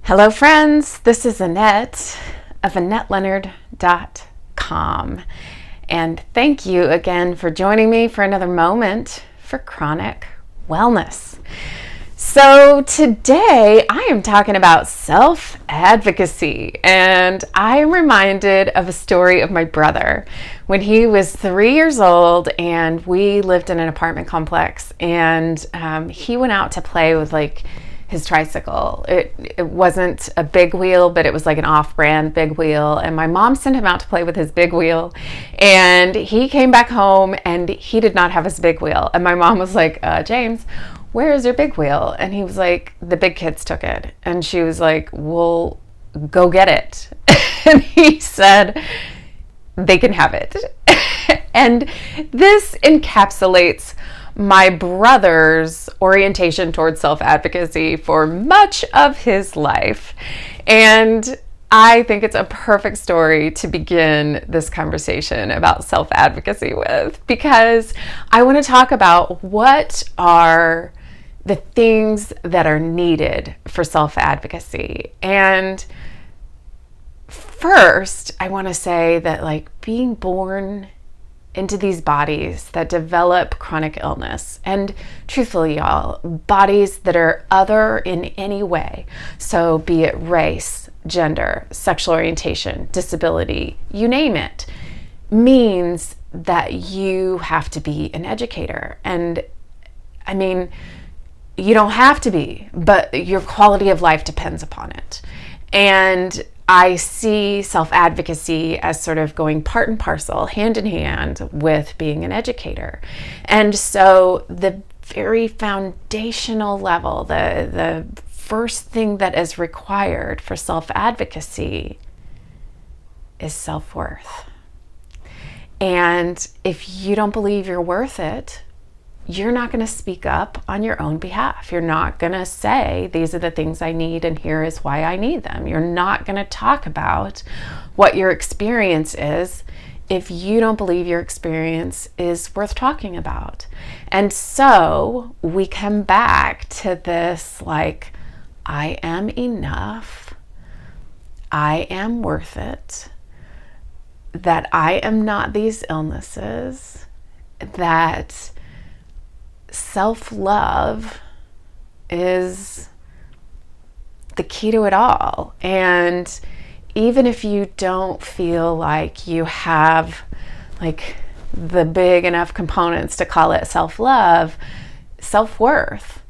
Hello friends, this is Annette of AnnetteLeonard.com, and thank you again for joining me for another moment for chronic wellness. So today I am talking about self-advocacy, and I am reminded of a story of my brother when he was 3 years old, and we lived in an apartment complex, and he went out to play with his tricycle. It wasn't a big wheel, but it was like an off-brand big wheel. And my mom sent him out to play with his big wheel. And he came back home and he did not have his big wheel. And my mom was like, James, where is your big wheel? And he was like, the big kids took it. And she was like, well, go get it. And he said, they can have it. And this encapsulates my brother's orientation towards self-advocacy for much of his life. And I think it's a perfect story to begin this conversation about self-advocacy with, because I want to talk about what are the things that are needed for self-advocacy. And first, I want to say that being born into these bodies that develop chronic illness, and truthfully, y'all, bodies that are other in any way, so be it race, gender, sexual orientation, disability, you name it, means that you have to be an educator. And I mean, you don't have to be, but your quality of life depends upon it. And I see self-advocacy as sort of going part and parcel, hand in hand with being an educator. And so the very foundational level, the first thing that is required for self-advocacy is self-worth. And if you don't believe you're worth it, you're not going to speak up on your own behalf. You're not going to say, these are the things I need and here is why I need them. You're not going to talk about what your experience is if you don't believe your experience is worth talking about. And so we come back to this I am enough, I am worth it, that I am not these illnesses, that self-love is the key to it all. And even if you don't feel like you have the big enough components to call it self-love, self-worth.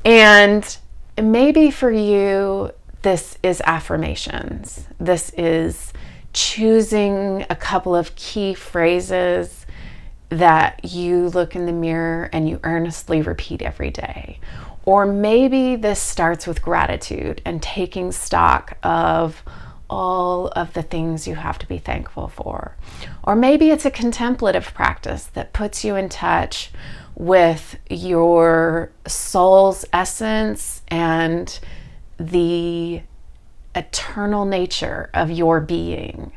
And maybe for you, this is affirmations. This is choosing a couple of key phrases that you look in the mirror and you earnestly repeat every day. Or maybe this starts with gratitude and taking stock of all of the things you have to be thankful for. Or maybe it's a contemplative practice that puts you in touch with your soul's essence and the eternal nature of your being.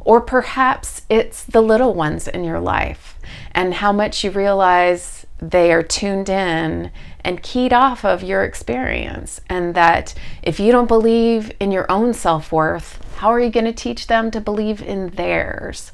Or perhaps it's the little ones in your life and how much you realize they are tuned in and keyed off of your experience, and that if you don't believe in your own self-worth, how are you going to teach them to believe in theirs?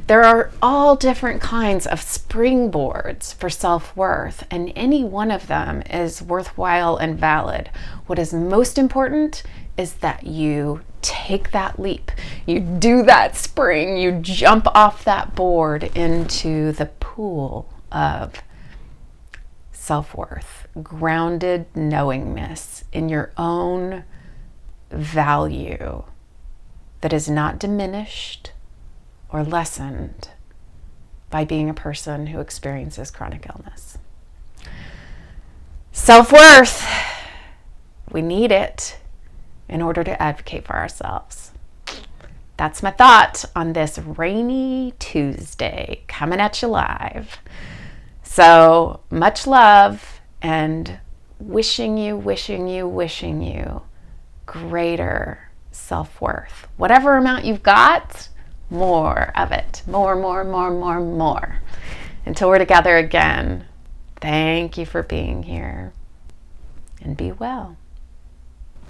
There are all different kinds of springboards for self-worth, and any one of them is worthwhile and valid. What is most important is that you take that leap, you do that spring, you jump off that board into the pool of self-worth, grounded knowingness in your own value that is not diminished or lessened by being a person who experiences chronic illness. Self-worth, we need it in order to advocate for ourselves. That's my thought on this rainy Tuesday, coming at you live. So much love, and wishing you greater self-worth. Whatever amount you've got, more of it. More. Until we're together again, thank you for being here, and be well.